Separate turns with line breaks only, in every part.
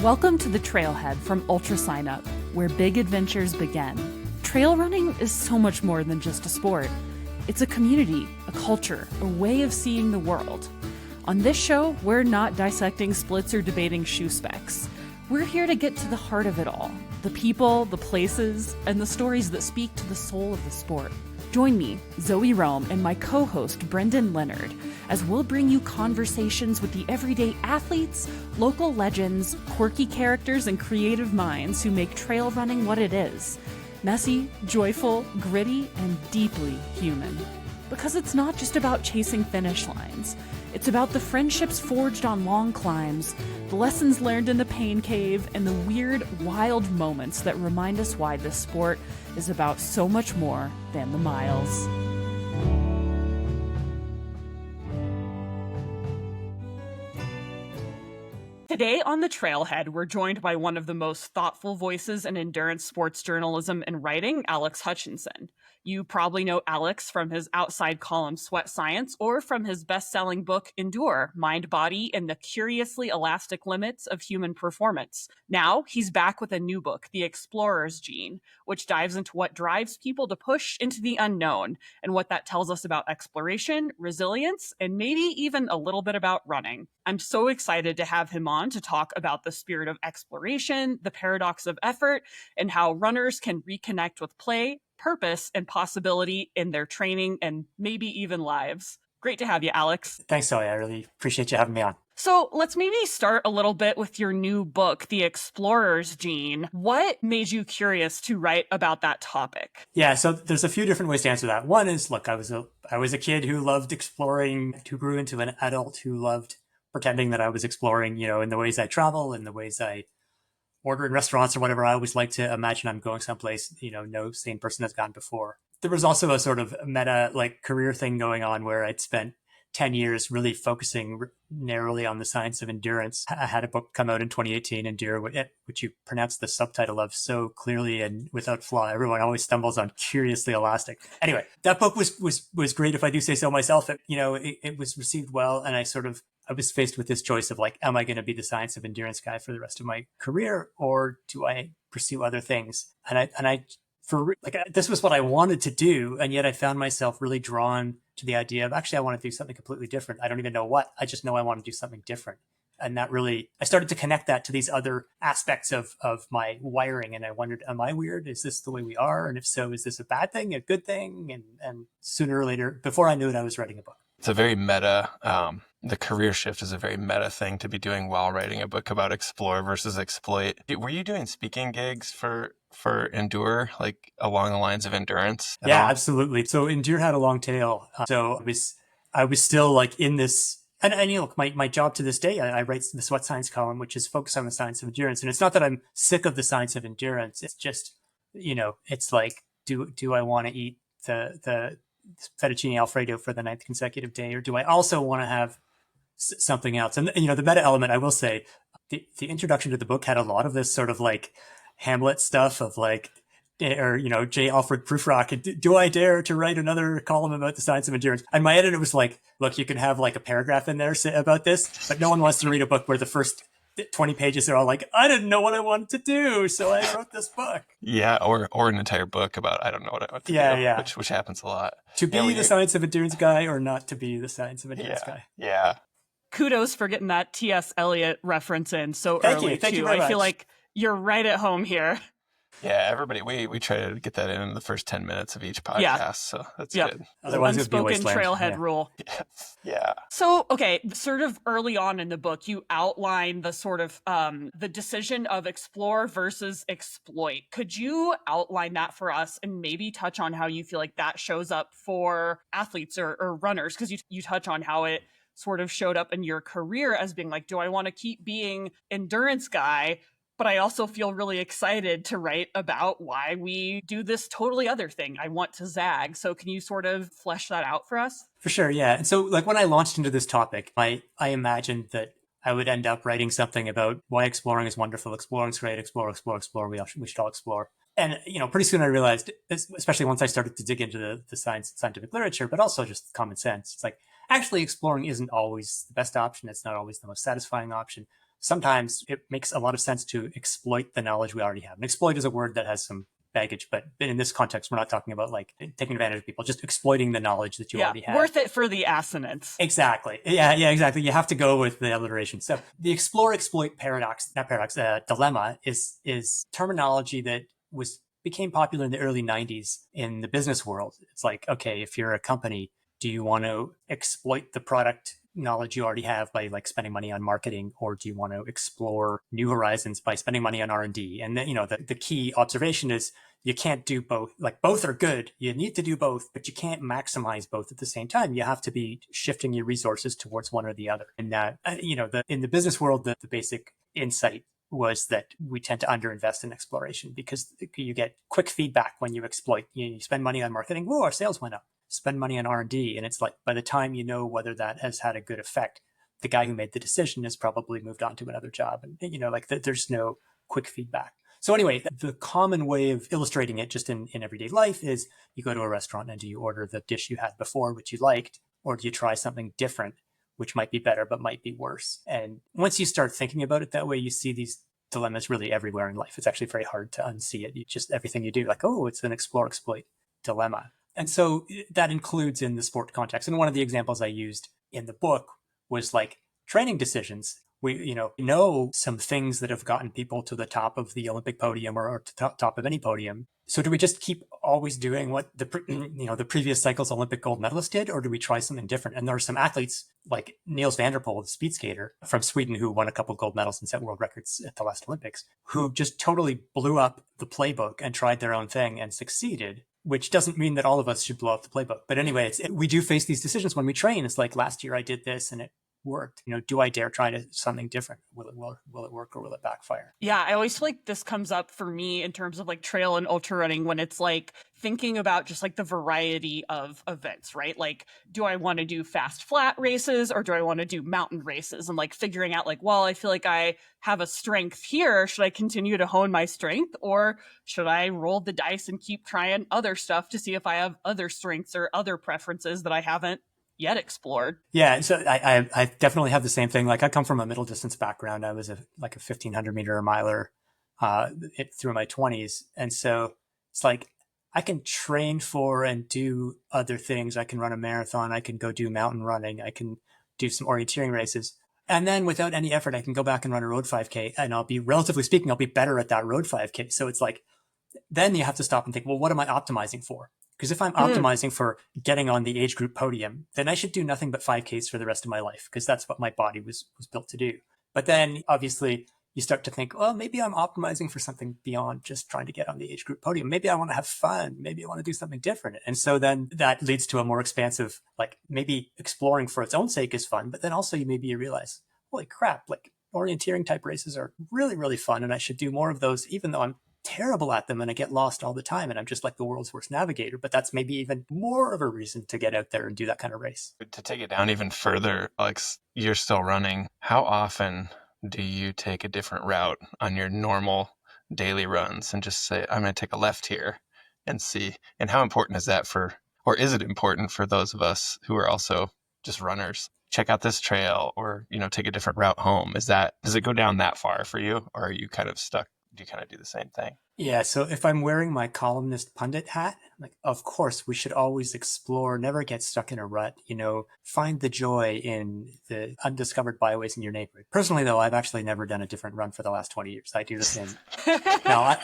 Welcome to the Trailhead from UltraSignup, where big adventures begin. Trail running is so much more than just a sport. It's a community, a culture, a way of seeing the world. On this show, we're not dissecting splits or debating shoe specs. We're here to get to the heart of it all, the people, the places, and the stories that speak to the soul of the sport. Join me, Zoe Rome, and my co-host, Brendan Leonard, as we'll bring you conversations with the everyday athletes, local legends, quirky characters, and creative minds who make trail running what it is. Messy, joyful, gritty, and deeply human. Because it's not just about chasing finish lines. It's about the friendships forged on long climbs, the lessons learned in the pain cave, and the weird, wild moments that remind us why this sport is about so much more than the miles. Today on the Trailhead, we're joined by one of the most thoughtful voices in endurance sports journalism and writing, Alex Hutchinson. You probably know Alex from his outside column Sweat Science or from his best-selling book Endure, Mind, Body, and the Curiously Elastic Limits of Human Performance. Now, he's back with a new book, The Explorer's Gene, which dives into what drives people to push into the unknown and what that tells us about exploration, resilience, and maybe even a little bit about running. I'm so excited to have him on to talk about the spirit of exploration, the paradox of effort, and how runners can reconnect with play, purpose, and possibility in their training and maybe even lives. Great to have you, Alex.
Thanks, Zoe. I really appreciate you having me on.
So let's maybe start a little bit with your new book, The Explorer's Gene. What made you curious to write about that topic?
Yeah, so there's a few different ways to answer that. One is, look, I was a kid who loved exploring, who grew into an adult who loved pretending that I was exploring, in the ways I travel, in the ways I order in restaurants or whatever. I always like to imagine I'm going someplace, no sane person has gone before. There was also a sort of meta career thing going on where I'd spent 10 years really focusing narrowly on the science of endurance. I had a book come out in 2018, Endure, which you pronounce the subtitle of so clearly and without flaw. Everyone always stumbles on Curiously Elastic. Anyway, that book was great, if I do say so myself. It was received well, and I was faced with this choice of am I going to be the science of endurance guy for the rest of my career, or do I pursue other things? This was what I wanted to do, and yet I found myself really drawn to the idea of actually I want to do something completely different. I don't even know what. I just know I want to do something different. And that really, I started to connect that to these other aspects of my wiring. And I wondered, am I weird? Is this the way we are? And if so, is this a bad thing, a good thing? And sooner or later, before I knew it, I was writing a book.
It's a very meta, the career shift is a very meta thing to be doing while writing a book about explore versus exploit. Were you doing speaking gigs for Endure, along the lines of endurance?
Yeah, absolutely. So Endure had a long tail. So I was still in this, and look, my job to this day, I write the Sweat Science column, which is focused on the science of endurance. And it's not that I'm sick of the science of endurance. It's just, it's do I want to eat the fettuccine Alfredo for the 9th consecutive day, or do I also want to have something else? And the meta element, I will say, the introduction to the book had a lot of this sort of Hamlet stuff of J. Alfred Prufrock, do I dare to write another column about the science of endurance? And my editor was look, you can have a paragraph in there about this, but no one wants to read a book where the first 20 pages are all I didn't know what I wanted to do, so I wrote this book.
Yeah, or an entire book about I don't know what I want to do,
yeah.
Which happens a lot.
To be the science of endurance guy or not to be the science of endurance guy.
Yeah.
Kudos for getting that T.S. Eliot reference in so
Thank
early,
you. Thank
too.
you very
I
much.
feel like you're right at home here.
Yeah, everybody, we try to get that in the first 10 minutes of each podcast, so that's good.
Otherwise,
unspoken
it would be a wasteland.
Trailhead rule.
Yeah.
So, okay, sort of early on in the book, you outline the sort of the decision of explore versus exploit. Could you outline that for us and maybe touch on how you feel like that shows up for athletes or runners? Because you touch on how it sort of showed up in your career as being do I want to keep being endurance guy? But I also feel really excited to write about why we do this totally other thing. I want to zag. So can you sort of flesh that out for us?
For sure, yeah. And so when I launched into this topic, I imagined that I would end up writing something about why exploring is wonderful, exploring's great, explore, we should all explore. And, pretty soon I realized, especially once I started to dig into the scientific literature, but also just common sense, it's actually exploring isn't always the best option. It's not always the most satisfying option. sometimes it makes a lot of sense to exploit the knowledge we already have. And exploit is a word that has some baggage, but in this context, we're not talking about like taking advantage of people, just exploiting the knowledge that you already have.
Worth it for the assonance.
Exactly. Yeah, exactly. You have to go with the alliteration. So the explore exploit dilemma is terminology that became popular in the early 90s in the business world. It's like, okay, if you're a company, do you want to exploit the product knowledge you already have by like spending money on marketing, or do you want to explore new horizons by spending money on R&D? And then, the key observation is you can't do both. Like both are good. You need to do both, but you can't maximize both at the same time. You have to be shifting your resources towards one or the other. And that, in the business world, the basic insight was that we tend to underinvest in exploration because you get quick feedback when you exploit. You spend money on marketing, whoa, our sales went up. Spend money on R&D, and it's like by the time you know whether that has had a good effect, the guy who made the decision has probably moved on to another job, and there's no quick feedback. So anyway, the common way of illustrating it just in everyday life is you go to a restaurant and do you order the dish you had before, which you liked, or do you try something different, which might be better but might be worse? And once you start thinking about it that way, you see these dilemmas really everywhere in life. It's actually very hard to unsee it. Just everything you do, like, oh, it's an explore exploit dilemma. And so that includes in the sport context. And one of the examples I used in the book was like training decisions. We, know some things that have gotten people to the top of the Olympic podium or to top of any podium. So do we just keep always doing what the previous cycle's Olympic gold medalist did, or do we try something different? And there are some athletes like Niels van der Poel, the speed skater from Sweden, who won a couple of gold medals and set world records at the last Olympics, who just totally blew up the playbook and tried their own thing and succeeded. Which doesn't mean that all of us should blow up the playbook. But anyway, we do face these decisions when we train. It's like last year I did this and it worked. Do I dare try something different? Will it work or will it backfire?
Yeah, I always feel like this comes up for me in terms of like trail and ultra running when it's like thinking about just like the variety of events, right? Like, do I want to do fast flat races or do I want to do mountain races? And like figuring out like, well, I feel like I have a strength here. Should I continue to hone my strength or should I roll the dice and keep trying other stuff to see if I have other strengths or other preferences that I haven't yet explored?
Yeah, so I definitely have the same thing. Like I come from a middle distance background. I was a 1,500 meter miler through my 20s. And so it's like I can train for and do other things. I can run a marathon. I can go do mountain running. I can do some orienteering races. And then without any effort, I can go back and run a road 5K. And relatively speaking, I'll be better at that road 5K. So it's like, then you have to stop and think, well, what am I optimizing for? Because if I'm optimizing for getting on the age group podium, then I should do nothing but 5Ks for the rest of my life, because that's what my body was built to do. But then obviously you start to think, well, maybe I'm optimizing for something beyond just trying to get on the age group podium. Maybe I want to have fun. Maybe I want to do something different. And so then that leads to a more expansive, like maybe exploring for its own sake is fun, but then also maybe you realize, holy crap, like orienteering type races are really, really fun. And I should do more of those, even though I'm terrible at them and I get lost all the time and I'm just like the world's worst navigator. But that's maybe even more of a reason to get out there and do that kind of race.
To take it down even further, Alex, you're still running. How often do you take a different route on your normal daily runs and just say, I'm going to take a left here and see? And how important is that or is it important for those of us who are also just runners? Check out this trail or, take a different route home. Does it go down that far for you, or are you kind of stuck? Do you kind of do the same thing?
Yeah. So if I'm wearing my columnist pundit hat, like, of course, we should always explore, never get stuck in a rut, find the joy in the undiscovered byways in your neighborhood. Personally, though, I've actually never done a different run for the last 20 years. I do the same. Now,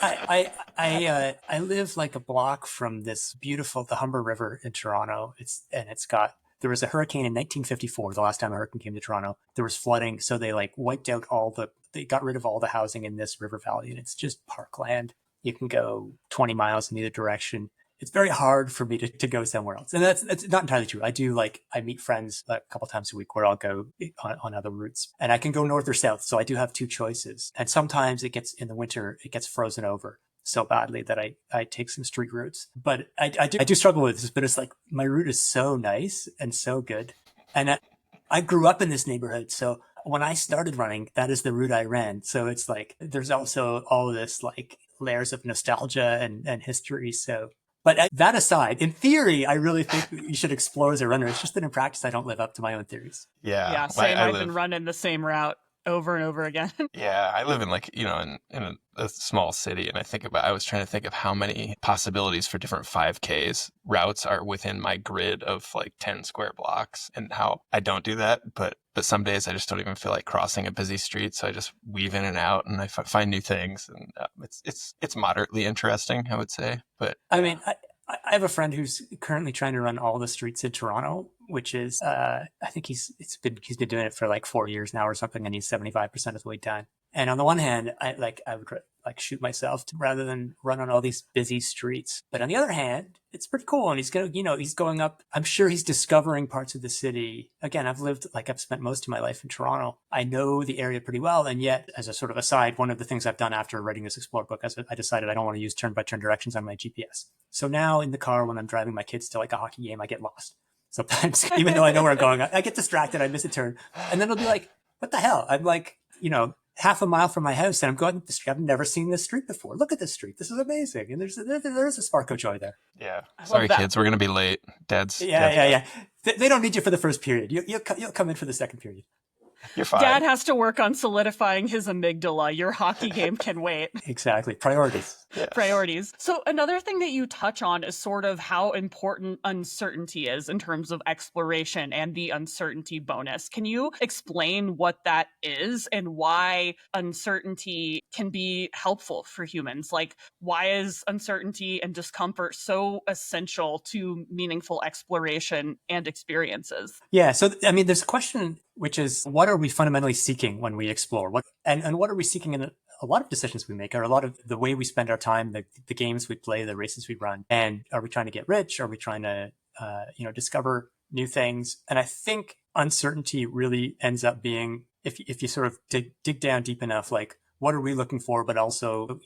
I live like a block from this beautiful, the Humber River in Toronto. There was a hurricane in 1954, the last time a hurricane came to Toronto. There was flooding, so they wiped out they got rid of all the housing in this river valley, and it's just parkland. You can go 20 miles in either direction. It's very hard for me to go somewhere else. And that's not entirely true. I meet friends a couple times a week where I'll go on other routes, and I can go north or south. So I do have two choices. And sometimes in the winter, it gets frozen over so badly that I take some street routes. But I do struggle with this, but it's like my route is so nice and so good. And I grew up in this neighborhood. So when I started running, that is the route I ran. So it's like, there's also all of this like layers of nostalgia and history. So, but that aside, in theory, I really think you should explore as a runner. It's just that in practice, I don't live up to my own theories.
Yeah.
Yeah. Same. I've been running the same route. over and over again.
Yeah, I live in like, in a small city, and I was trying to think of how many possibilities for different 5Ks routes are within my grid of like 10 square blocks, and how I don't do that. But some days I just don't even feel like crossing a busy street. So I just weave in and out, and I find new things, and it's moderately interesting, I would say. But
I mean, I have a friend who's currently trying to run all the streets in Toronto, which is, I think he's been doing it for like 4 years now or something, and he's 75% of the way done. And on the one hand, I would like shoot myself rather than run on all these busy streets. But on the other hand, it's pretty cool. And he's going up. I'm sure he's discovering parts of the city. Again, I've spent most of my life in Toronto. I know the area pretty well. And yet, as a sort of aside, one of the things I've done after writing this Explore book is I decided I don't want to use turn-by-turn directions on my GPS. So now in the car, when I'm driving my kids to like a hockey game, I get lost. Sometimes, even though I know where I'm going, I get distracted. I miss a turn. And then it'll be like, what the hell? I'm like, half a mile from my house, and I'm going up the street. I've never seen this street before. Look at this street. This is amazing. And there's a spark of joy there.
yeah, sorry kids, we're gonna be late. Dad's
yeah. They don't need you for the first period. You'll come in for the second period.
You're fine.
Dad has to work on solidifying his amygdala. Your hockey game can wait.
Exactly. Priorities.
Yes.
Priorities. So another thing that you touch on is sort of how important uncertainty is in terms of exploration and the uncertainty bonus. Can you explain what that is and why uncertainty can be helpful for humans? Like, why is uncertainty and discomfort so essential to meaningful exploration and experiences?
Yeah. So, I mean, there's a question, which is, what are we fundamentally seeking when we explore? And what are we seeking in a lot of decisions we make, or a lot of the way we spend our time, the games we play, the races we run? And are we trying to get rich? Are we trying to, discover new things? And I think uncertainty really ends up being, if you sort of dig down deep enough, like, what are we looking for? But also,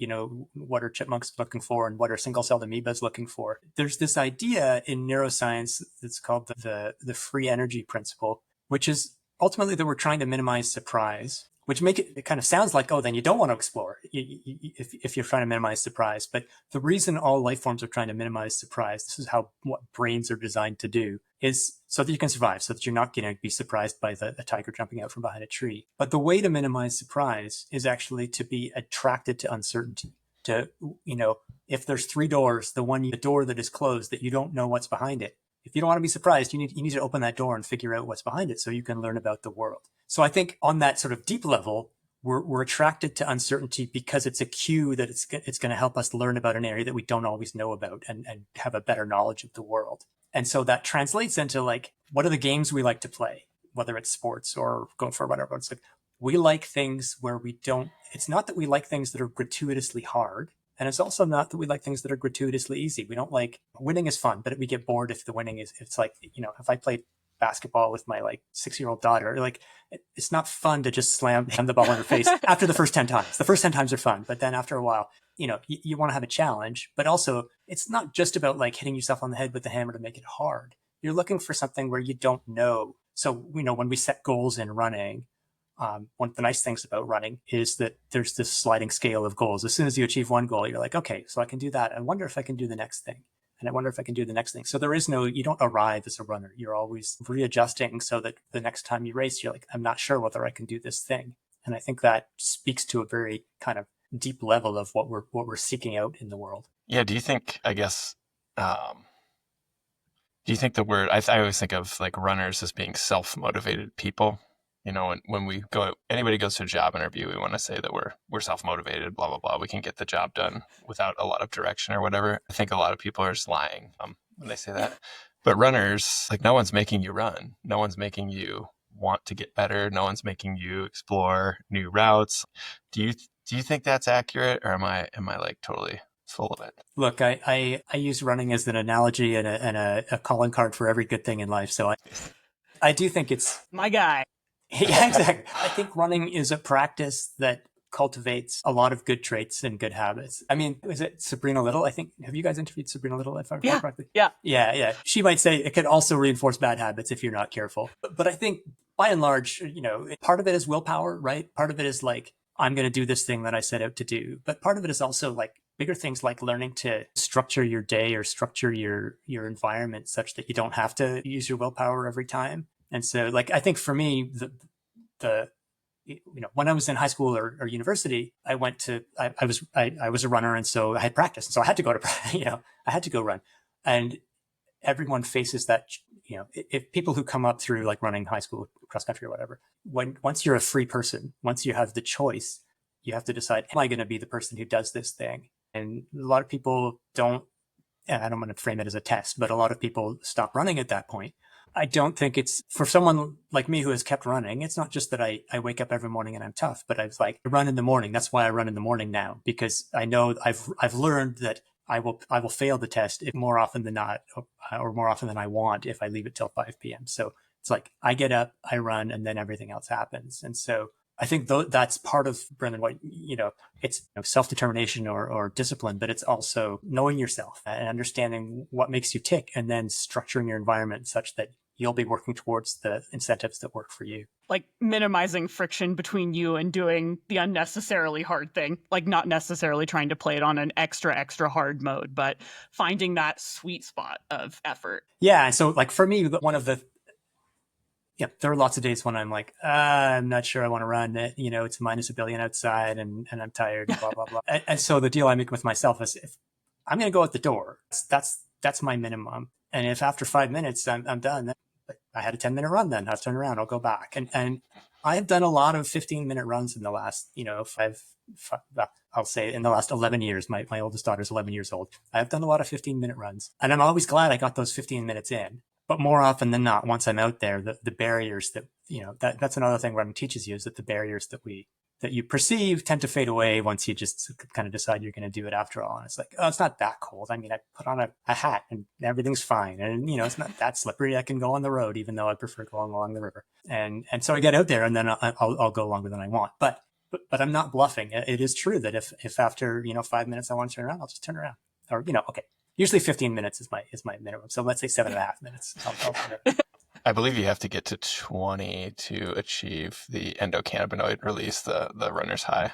what are chipmunks looking for, and what are single-celled amoebas looking for? There's this idea in neuroscience that's called the free energy principle, which is ultimately that we're trying to minimize surprise, which it kind of sounds like, oh, then you don't want to explore if you're trying to minimize surprise. But the reason all life forms are trying to minimize surprise, this is what brains are designed to do, is so that you can survive, so that you're not going to be surprised by a tiger jumping out from behind a tree. But the way to minimize surprise is actually to be attracted to uncertainty. If there's 3 doors, the door that is closed, that you don't know what's behind it, if you don't want to be surprised, you need to open that door and figure out what's behind it so you can learn about the world. So I think on that sort of deep level, we're attracted to uncertainty because it's a cue that it's going to help us learn about an area that we don't always know about and have a better knowledge of the world. And so that translates into like, what are the games we like to play, whether it's sports or going for whatever. It's like, we like things where it's not that we like things that are gratuitously hard. And it's also not that we like things that are gratuitously easy. We don't like, winning is fun, but we get bored if the winning it's like, if I played basketball with my like 6-year-old daughter, like it's not fun to just slam the ball in her face after the first 10 times. The first 10 times are fun, but then after a while, you want to have a challenge, but also it's not just about like hitting yourself on the head with the hammer to make it hard. You're looking for something where you don't know. So, when we set goals in running, one of the nice things about running is that there's this sliding scale of goals. As soon as you achieve one goal, you're like, okay, so I can do that. I wonder if I can do the next thing. And I wonder if I can do the next thing. So you don't arrive as a runner. You're always readjusting so that the next time you race, you're like, I'm not sure whether I can do this thing. And I think that speaks to a very kind of deep level of what we're seeking out in the world.
Yeah. Do you think, the word, I always think of like runners as being self-motivated people. When anybody goes to a job interview, we want to say that we're self-motivated, blah, blah, blah. We can get the job done without a lot of direction or whatever. I think a lot of people are just lying when they say that. But runners, like, no one's making you run. No one's making you want to get better. No one's making you explore new routes. Do you think that's accurate, or am I like totally full of it?
Look, I use running as an analogy and a calling card for every good thing in life. So I do think it's
my guy.
Yeah, exactly. I think running is a practice that cultivates a lot of good traits and good habits. I mean, is it Sabrina Little? I think, have you guys interviewed Sabrina Little, if I recall correctly? Yeah. She might say it can also reinforce bad habits if you're not careful. But I think by and large, part of it is willpower, right? Part of it is like, I'm going to do this thing that I set out to do. But part of it is also like bigger things, like learning to structure your day or structure your environment such that you don't have to use your willpower every time. And so, like, I think for me, the when I was in high school or university, I was a runner, and so I had practice, and so I had to go to I had to go run, and everyone faces that. If people who come up through like running high school, cross country or whatever, once you're a free person, once you have the choice, you have to decide, am I going to be the person who does this thing? And a lot of people don't. And I don't want to frame it as a test, but a lot of people stop running at that point. I don't think it's for someone like me who has kept running. It's not just that I wake up every morning and I'm tough, but I run in the morning. That's why I run in the morning now, because I know I've learned that I will fail the test more often than not, or more often than I want if I leave it till 5 p.m. So it's like I get up, I run, and then everything else happens. And so I think that's part of, Brendan, what, it's self-determination or discipline, but it's also knowing yourself and understanding what makes you tick, and then structuring your environment such that you'll be working towards the incentives that work for you.
Like minimizing friction between you and doing the unnecessarily hard thing, like not necessarily trying to play it on an extra hard mode, but finding that sweet spot of effort.
Yeah. So like for me, there are lots of days when I'm like, I'm not sure I want to run. It's minus a billion outside and I'm tired, blah, blah, blah. And so the deal I make with myself is, if I'm going to go out the door, that's my minimum. And if after 5 minutes I'm done, I had a 10-minute run, then I'll turn around, I'll go back. And I have done a lot of 15-minute runs in the last, I'll say in the last 11 years. My oldest daughter's 11 years old. I've done a lot of 15-minute runs, and I'm always glad I got those 15 minutes in. But more often than not, once I'm out there, the barriers that's another thing running teaches you, is that the barriers that you perceive tend to fade away once you just kind of decide you're going to do it after all. And it's like, oh, it's not that cold. I mean, I put on a hat and everything's fine. And, it's not that slippery. I can go on the road, even though I prefer going along the river. And so I get out there, and then I'll go longer than I want. But I'm not bluffing. It is true that if after, 5 minutes I want to turn around, I'll just turn around. Or, okay. Usually 15 minutes is my minimum. So let's say 7.5 minutes.
I believe you have to get to 20 to achieve the endocannabinoid release, the runner's high.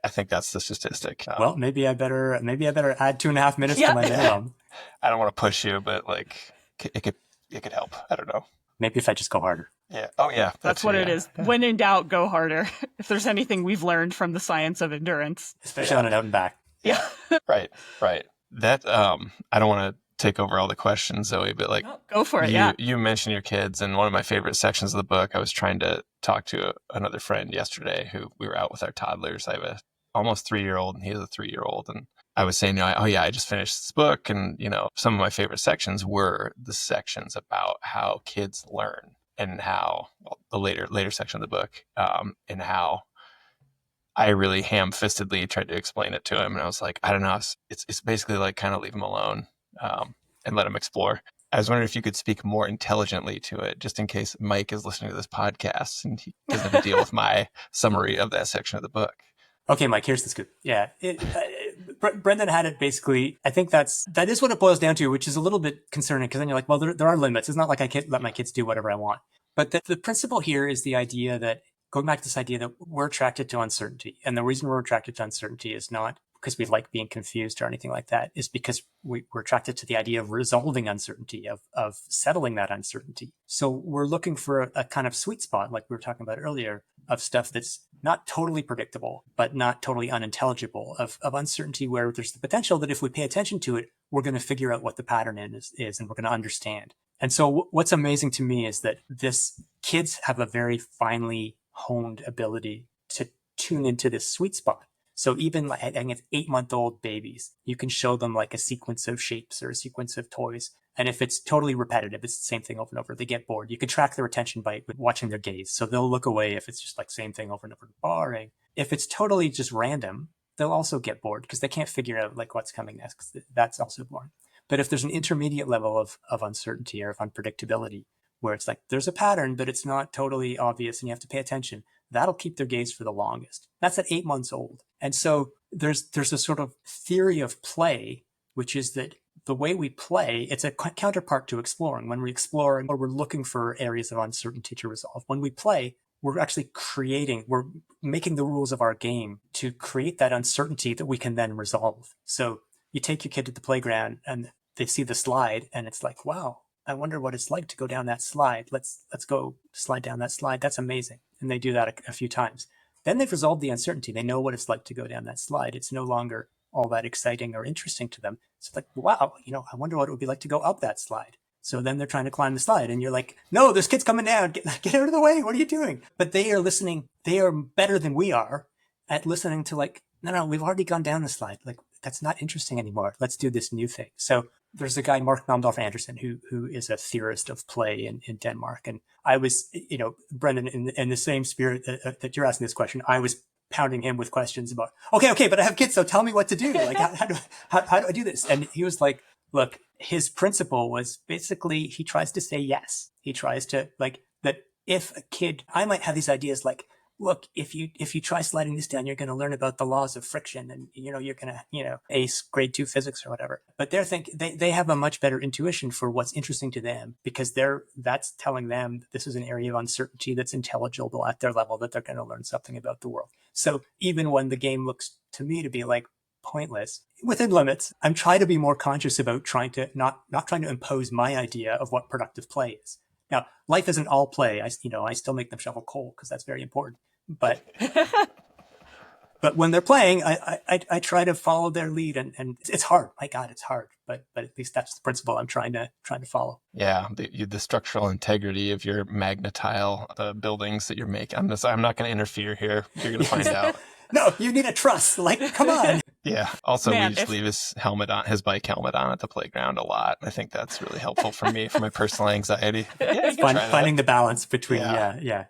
I think that's the statistic.
Well, maybe I better add 2.5 minutes to my minimum.
I don't want to push you, but like it could help. I don't know.
Maybe if I just go harder.
Yeah. Oh yeah.
That's what it is. When in doubt, go harder. If there's anything we've learned from the science of endurance,
especially on an out and back.
Yeah.
Right. That I don't want to take over all the questions, Zoe, but like,
go for it.
You mentioned your kids, and one of my favorite sections of the book, I was trying to talk to another friend yesterday who we were out with our toddlers. I have a almost 3-year-old and he has a 3-year-old. And I was saying, I just finished this book. And, some of my favorite sections were the sections about how kids learn, and how the later section of the book, and how I really ham-fistedly tried to explain it to him. And I was like, I don't know. It's basically like kind of leave him alone, and let him explore. I was wondering if you could speak more intelligently to it, just in case Mike is listening to this podcast and he doesn't have to deal with my summary of that section of the book.
Okay, Mike, here's the scoop. Yeah. Brendan had it basically. I think that is what it boils down to, which is a little bit concerning, because then you're like, well, there are limits. It's not like I can't let my kids do whatever I want. But the principle here is the idea that, going back to this idea that we're attracted to uncertainty. And the reason we're attracted to uncertainty is not because we like being confused or anything like that, is because we're attracted to the idea of resolving uncertainty, of settling that uncertainty. So we're looking for a kind of sweet spot, like we were talking about earlier, of stuff that's not totally predictable, but not totally unintelligible, of uncertainty where there's the potential that if we pay attention to it, we're going to figure out what the pattern is and we're going to understand. And so what's amazing to me is that kids have a very finely honed ability to tune into this sweet spot. So even like, I think it's 8-month-old babies, you can show them like a sequence of shapes or a sequence of toys. And if it's totally repetitive, it's the same thing over and over, they get bored. You can track their attention by watching their gaze. So they'll look away if it's just like same thing over and over, boring. If it's totally just random, they'll also get bored because they can't figure out like what's coming next, because that's also boring. But if there's an intermediate level of uncertainty or of unpredictability, where it's like there's a pattern, but it's not totally obvious and you have to pay attention, that'll keep their gaze for the longest. That's at 8 months old. And so there's a sort of theory of play, which is that the way we play, it's a counterpart to exploring. When we explore, or we're looking for areas of uncertainty to resolve, when we play, we're actually we're making the rules of our game to create that uncertainty that we can then resolve. So you take your kid to the playground and they see the slide and it's like, wow, I wonder what it's like to go down that slide. Let's go slide down that slide. That's amazing. and they do that a few times. Then they've resolved the uncertainty. They know what it's like to go down that slide. It's no longer all that exciting or interesting to them. It's like, wow, I wonder what it would be like to go up that slide. So then they're trying to climb the slide and you're like, no, there's kids coming down. Get out of the way. What are you doing? But they are listening. They are better than we are at listening to like, no, we've already gone down the slide. Like, that's not interesting anymore. Let's do this new thing. So there's a guy, Mark Namdorf Andersen, who is a theorist of play in Denmark. And I was, Brendan, in the same spirit that you're asking this question, I was pounding him with questions about, okay, but I have kids, so tell me what to do. Like, how do I do this? And he was like, look, his principle was basically he tries to say yes. He tries to like that if a kid, I might have these ideas like, look, if you try sliding this down, you're going to learn about the laws of friction and, you're going to, ace grade 2 physics or whatever. But they have a much better intuition for what's interesting to them because that's telling them this is an area of uncertainty that's intelligible at their level, that they're going to learn something about the world. So even when the game looks to me to be like pointless, within limits, I'm trying to be more conscious about trying to not trying to impose my idea of what productive play is. Now, life isn't all play. I still make them shovel coal because that's very important. But when they're playing, I try to follow their lead, and it's hard. My God, it's hard. But at least that's the principle I'm trying to follow.
Yeah, the structural integrity of your magnetile, the buildings that you're making. I'm not going to interfere here. You're going to find out.
No, you need a truss. Like, come on.
Yeah. Also, we just leave his bike helmet on at the playground a lot. I think that's really helpful for me, for my personal anxiety. Yeah,
finding the balance between,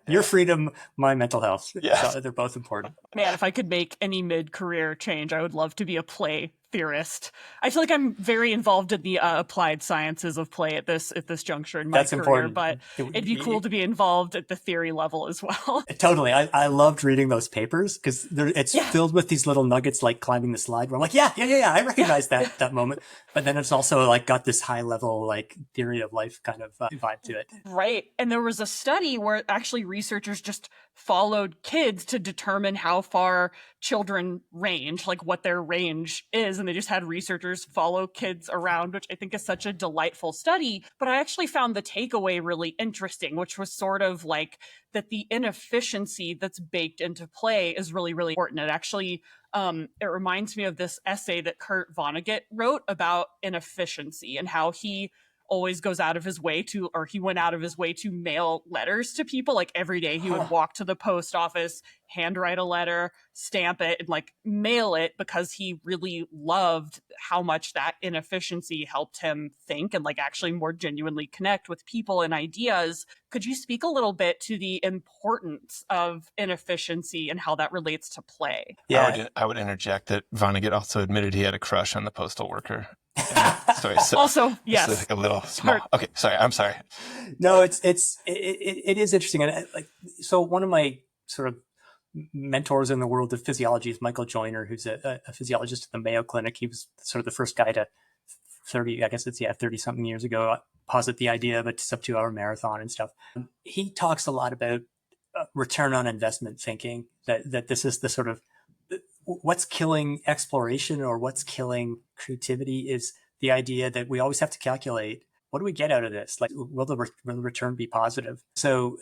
your freedom, my mental health.
Yeah.
So they're both important.
Man, if I could make any mid-career change, I would love to be a play theorist. I feel like I'm very involved in the applied sciences of play at this juncture in my
That's
career,
important.
But it'd be cool to be involved at the theory level as well.
Totally. I loved reading those papers because it's filled with these little nuggets like climbing the slide where I'm like, yeah, I recognize that moment. But then it's also like got this high level like theory of life kind of vibe to it.
Right. And there was a study where actually researchers just followed kids to determine how far children range, like what their range is. And they just had researchers follow kids around, which I think is such a delightful study. But I actually found the takeaway really interesting, which was sort of like that the inefficiency that's baked into play is really, really important. It actually, it reminds me of this essay that Kurt Vonnegut wrote about inefficiency and how he always goes out of his way to, or he went out of his way to mail letters to people. Like every day he would walk to the post office, handwrite a letter, stamp it, and like mail it because he really loved how much that inefficiency helped him think and like actually more genuinely connect with people and ideas. Could you speak a little bit to the importance of inefficiency and how that relates to play?
Yeah,
I would interject that Vonnegut also admitted he had a crush on the postal worker. Sorry,
also, yes,
like a little small. Okay, sorry. I'm sorry.
No, it is interesting, and so one of my sort of mentors in the world of physiology is Michael Joyner, who's a physiologist at the Mayo Clinic. He was sort of the first guy to 30 something years ago posit the idea of a sub-2-hour marathon and stuff. He talks a lot about return on investment thinking. That this is the sort of what's killing exploration or what's killing creativity is the idea that we always have to calculate, what do we get out of this? Like, will the return be positive? So,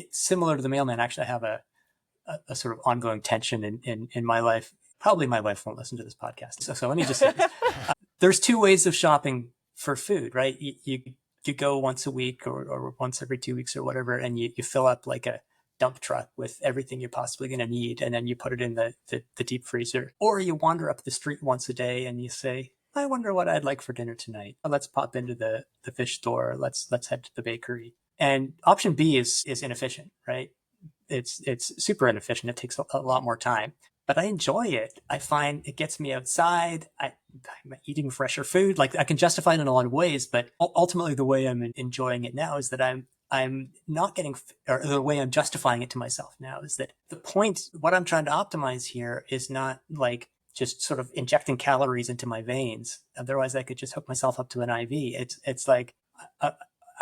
similar to the mailman, actually I have a sort of ongoing tension in my life. Probably my wife won't listen to this podcast. So let me just say this. There's two ways of shopping for food, right? You go once a week or once every 2 weeks or whatever, and you fill up like a dump truck with everything you're possibly going to need, and then you put it in the deep freezer. Or you wander up the street once a day and you say, I wonder what I'd like for dinner tonight. Let's pop into the fish store. Let's head to the bakery. And option B is inefficient, right? It's super inefficient. It takes a lot more time, but I enjoy it. I find it gets me outside. I'm eating fresher food. Like, I can justify it in a lot of ways, but ultimately the way I'm enjoying it now is that I'm not getting, or the way I'm justifying it to myself now is that the point, what I'm trying to optimize here is not like just sort of injecting calories into my veins. Otherwise I could just hook myself up to an IV. It's like,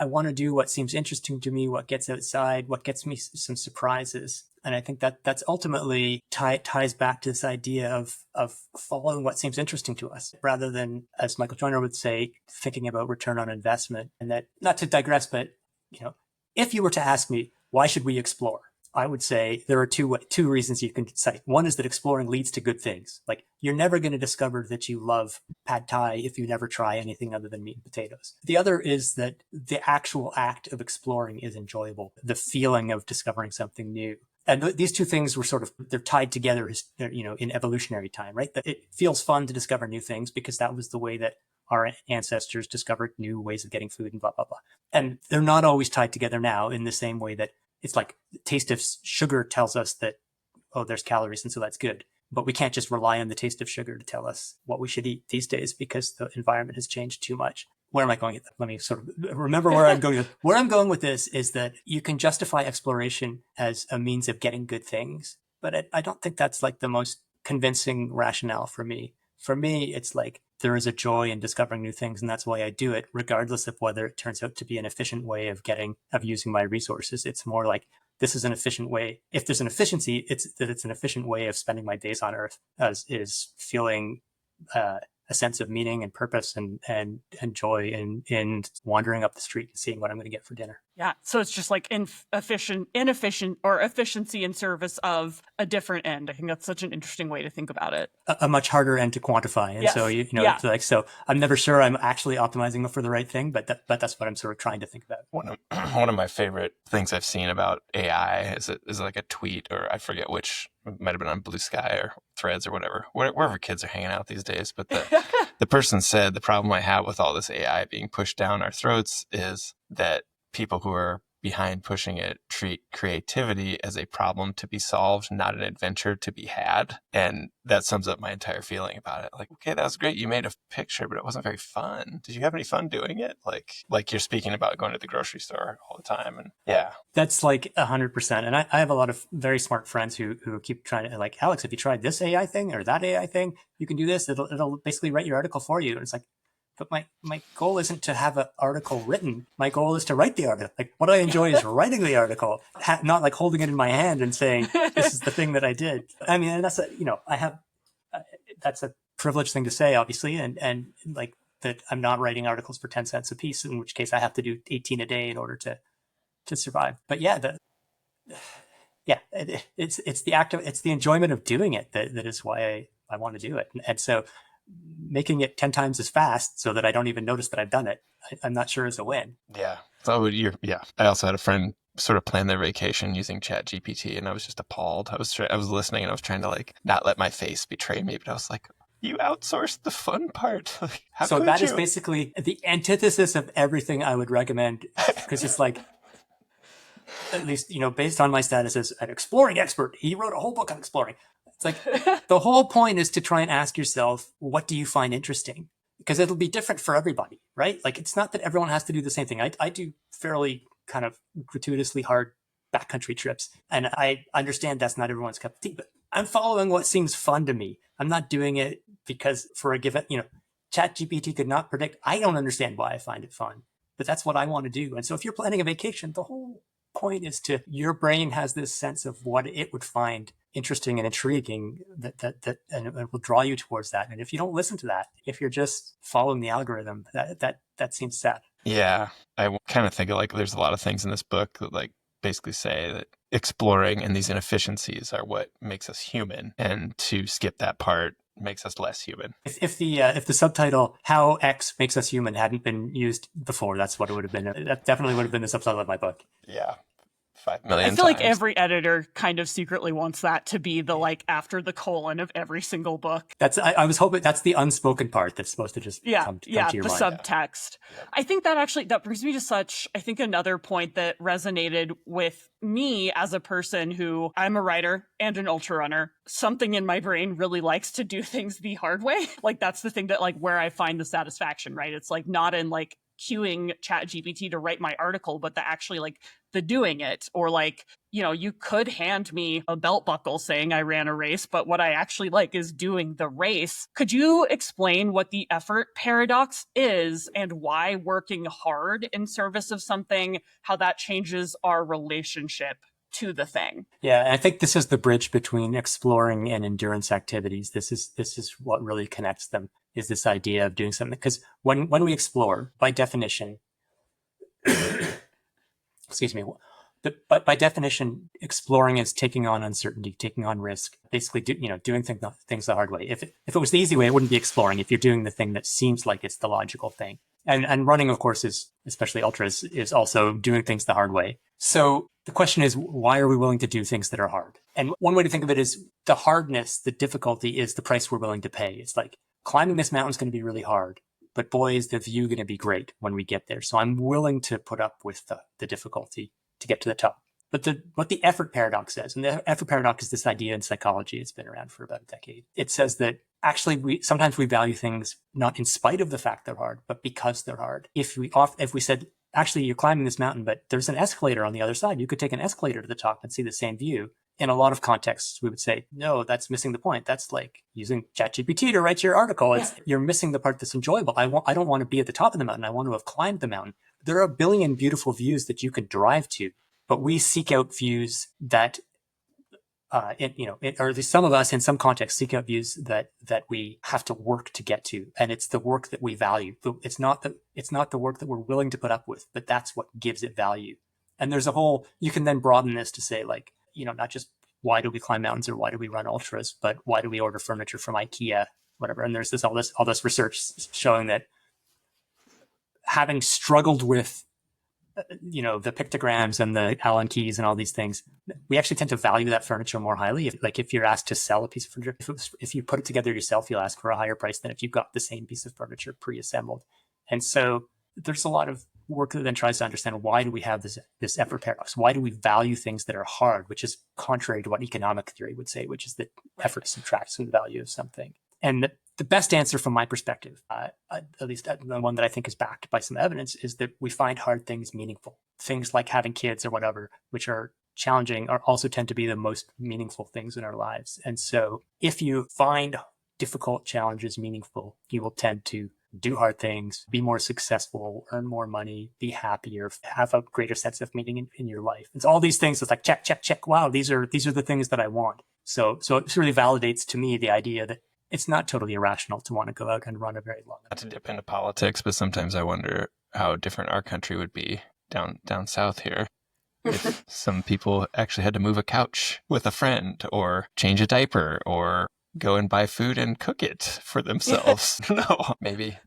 I want to do what seems interesting to me, what gets outside, what gets me some surprises. And I think that's ultimately ties back to this idea of following what seems interesting to us, rather than, as Michael Joyner would say, thinking about return on investment. And that, not to digress, but if you were to ask me, why should we explore? I would say there are two reasons you can cite. One is that exploring leads to good things. Like, you're never going to discover that you love pad thai if you never try anything other than meat and potatoes. The other is that the actual act of exploring is enjoyable. The feeling of discovering something new. And these two things were they're tied together, in evolutionary time, right? That it feels fun to discover new things because that was the way that our ancestors discovered new ways of getting food and blah, blah, blah. And they're not always tied together now in the same way that it's like the taste of sugar tells us that, oh, there's calories, and so that's good. But we can't just rely on the taste of sugar to tell us what we should eat these days because the environment has changed too much. Where am I going? Let me sort of remember where I'm going. Where I'm going with this is that you can justify exploration as a means of getting good things, but I don't think that's like the most convincing rationale for me. For me, it's like there is a joy in discovering new things, and that's why I do it, regardless of whether it turns out to be an efficient way of using my resources. It's more like, this is an efficient way. If there's an efficiency, it's an efficient way of spending my days on Earth, as is feeling a sense of meaning and purpose and joy in wandering up the street and seeing what I'm going to get for dinner.
Yeah. So it's just like inefficient or efficiency in service of a different end. I think that's such an interesting way to think about it.
A much harder end to quantify. And
yes.
so, It's like, so I'm never sure I'm actually optimizing for the right thing, but that's what I'm sort of trying to think about.
One of my favorite things I've seen about AI is like a tweet, or I forget which, it might have been on Blue Sky or Threads or whatever, wherever kids are hanging out these days. But the person said, the problem I have with all this AI being pushed down our throats is that people who are behind pushing it treat creativity as a problem to be solved, not an adventure to be had. And that sums up my entire feeling about it. Like, okay, that was great. You made a picture, but it wasn't very fun. Did you have any fun doing it? Like you're speaking about going to the grocery store all the time. And yeah.
That's like 100%. And I have a lot of very smart friends who keep trying to, like, Alex, have you tried this AI thing or that AI thing? You can do this. It'll basically write your article for you. And it's like, but my goal isn't to have an article written. My goal is to write the article. Like, what I enjoy is writing the article, not like holding it in my hand and saying, this is the thing that I did. I mean, and that's that's a privileged thing to say, obviously. And like that I'm not writing articles for 10 cents a piece, in which case I have to do 18 a day in order to survive. But yeah, it's the enjoyment of doing it that is why I want to do it. And so making it 10 times as fast so that I don't even notice that I've done it, I'm not sure is a win.
Yeah. So I also had a friend sort of plan their vacation using ChatGPT, and I was just appalled. I was listening, and I was trying to like not let my face betray me, but I was like, you outsourced the fun part.
So that is basically the antithesis of everything I would recommend, because it's like, at least, based on my status as an exploring expert, he wrote a whole book on exploring. It's like, the whole point is to try and ask yourself, what do you find interesting? Because it'll be different for everybody, right? Like, it's not that everyone has to do the same thing. I do fairly kind of gratuitously hard backcountry trips, and I understand that's not everyone's cup of tea, but I'm following what seems fun to me. I'm not doing it because for a given, ChatGPT could not predict. I don't understand why I find it fun, but that's what I want to do. And so if you're planning a vacation, the whole point is your brain has this sense of what it would find interesting and intriguing that and it will draw you towards that. And if you don't listen to that, if you're just following the algorithm, that seems sad.
Yeah. I kind of think like there's a lot of things in this book that like basically say that exploring and these inefficiencies are what makes us human, and to skip that part makes us less human.
If the subtitle "How X Makes Us Human" hadn't been used before, that's what it would have been. That definitely would have been the subtitle of my book.
Yeah. 5 million
I feel
times.
like every editor kind of secretly wants that to be the like after the colon of every single book.
I was hoping that's the unspoken part that's supposed to just come to your mind.
The subtext. Yeah. I think that brings me to another point that resonated with me as a person who, I'm a writer and an ultra runner. Something in my brain really likes to do things the hard way. Like, that's the thing that like where I find the satisfaction, right? It's like not in like queuing ChatGPT to write my article, but actually like the doing it. Or like, you could hand me a belt buckle saying I ran a race, but what I actually like is doing the race. Could you explain what the effort paradox is and why working hard in service of something, how that changes our relationship to the thing?
Yeah, and I think this is the bridge between exploring and endurance activities. This is what really connects them, is this idea of doing something. Because when we explore, by definition, excuse me, But by definition, exploring is taking on uncertainty, taking on risk, basically doing things the hard way. If it was the easy way, it wouldn't be exploring. If you're doing the thing that seems like it's the logical thing. And running, of course, is, especially ultras, is also doing things the hard way. So the question is, why are we willing to do things that are hard? And one way to think of it is the hardness, the difficulty is the price we're willing to pay. It's like climbing this mountain is going to be really hard, but boy, is the view going to be great when we get there. So I'm willing to put up with the difficulty to get to the top. But what the effort paradox says, and the effort paradox is this idea in psychology. It's been around for about a decade. It says that actually sometimes we value things not in spite of the fact they're hard, but because they're hard. If we said, actually, you're climbing this mountain, but there's an escalator on the other side, you could take an escalator to the top and see the same view. In a lot of contexts, we would say, no, that's missing the point. That's like using ChatGPT to write your article. You're missing the part that's enjoyable. I don't want to be at the top of the mountain. I want to have climbed the mountain. There are a billion beautiful views that you could drive to, but we seek out views that, or at least some of us in some contexts seek out views that we have to work to get to. And it's the work that we value. It's not the work that we're willing to put up with, but that's what gives it value. And there's you can then broaden this to say, like, not just why do we climb mountains or why do we run ultras, but why do we order furniture from IKEA, whatever. And there's all this research showing that having struggled with, the pictograms and the Allen keys and all these things, we actually tend to value that furniture more highly. If you're asked to sell a piece of furniture, if you put it together yourself, you'll ask for a higher price than if you got the same piece of furniture pre-assembled. And so there's a lot of work that then tries to understand, why do we have this effort paradox? Why do we value things that are hard, which is contrary to what economic theory would say, which is that effort subtracts from the value of something. And the best answer from my perspective, at least the one that I think is backed by some evidence, is that we find hard things meaningful. Things like having kids or whatever, which are challenging, also tend to be the most meaningful things in our lives. And so if you find difficult challenges meaningful, you will tend to do hard things, be more successful, earn more money, be happier, have a greater sense of meaning in your life. It's all these things. It's like, check, check, check. Wow, these are the things that I want. So it really validates to me the idea that it's not totally irrational to want to go out and run a very long.
Not to dip into politics, but sometimes I wonder how different our country would be down south here. If some people actually had to move a couch with a friend, or change a diaper, or go and buy food and cook it for themselves. No, maybe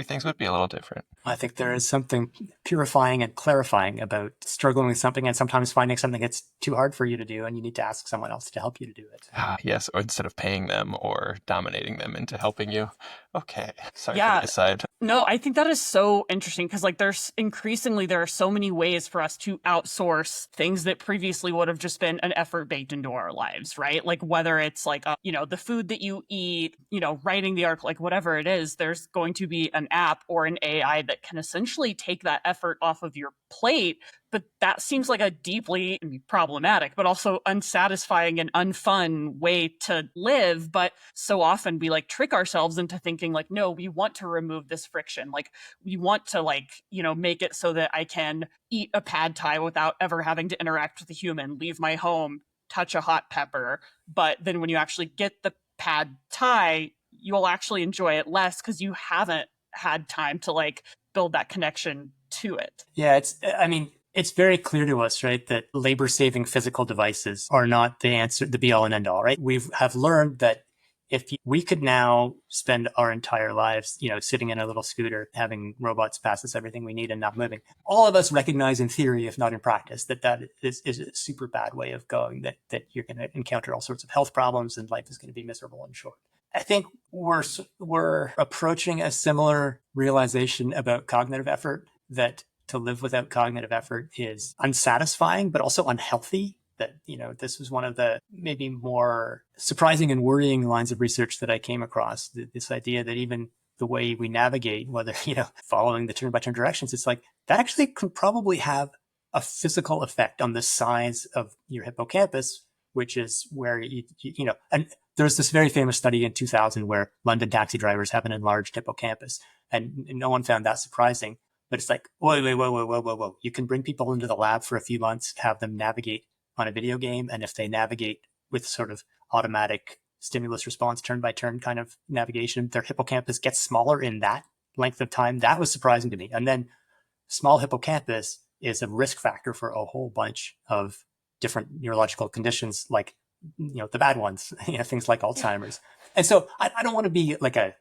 things would be a little different.
I think there is something purifying and clarifying about struggling with something and sometimes finding something that's too hard for you to do and you need to ask someone else to help you to do it.
Yes, or instead of paying them or dominating them into helping you. Okay, sorry for the aside.
No, I think that is so interesting because there are so many ways for us to outsource things that previously would have just been an effort baked into our lives, right? Like whether it's like, the food that you eat, writing the article, like whatever it is, there's going to be an app or an AI that can essentially take that effort off of your plate. But that seems like a deeply problematic, but also unsatisfying and unfun way to live. But so often we trick ourselves into thinking no, we want to remove this friction. We want to make it so that I can eat a pad thai without ever having to interact with a human, leave my home, touch a hot pepper. But then when you actually get the pad thai, you'll actually enjoy it less because you haven't had time to build that connection to it.
Yeah, it's very clear to us, right, that labor-saving physical devices are not the answer, the be-all and end-all, right? We have learned that if we could now spend our entire lives, sitting in a little scooter, having robots pass us everything we need and not moving, all of us recognize in theory, if not in practice, that is a super bad way of going, that you're going to encounter all sorts of health problems and life is going to be miserable and short. I think we're approaching a similar realization about cognitive effort, that to live without cognitive effort is unsatisfying, but also unhealthy. That, this was one of the maybe more surprising and worrying lines of research that I came across. This idea that even the way we navigate, whether, following the turn-by-turn directions, it's like that actually could probably have a physical effect on the size of your hippocampus, which is where, and there's this very famous study in 2000 where London taxi drivers have an enlarged hippocampus, and no one found that surprising. But it's like, whoa. You can bring people into the lab for a few months, have them navigate on a video game. And if they navigate with sort of automatic stimulus response, turn by turn kind of navigation, their hippocampus gets smaller in that length of time. That was surprising to me. And then small hippocampus is a risk factor for a whole bunch of different neurological conditions, like, the bad ones, things like Alzheimer's. And so I don't want to be like a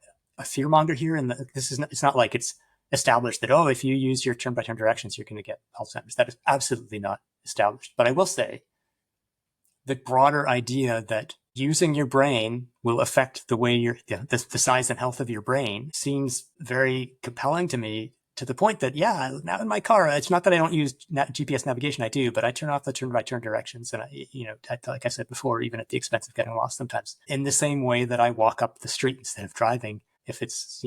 fear monger here. And it's not like it's established that, if you use your turn-by-turn directions, you're going to get Alzheimer's. That is absolutely not established. But I will say the broader idea that using your brain will affect the way the size and health of your brain seems very compelling to me, to the point that, now in my car, it's not that I don't use GPS navigation, I do, but I turn off the turn-by-turn directions. And like I said before, even at the expense of getting lost sometimes, in the same way that I walk up the street instead of driving, if it's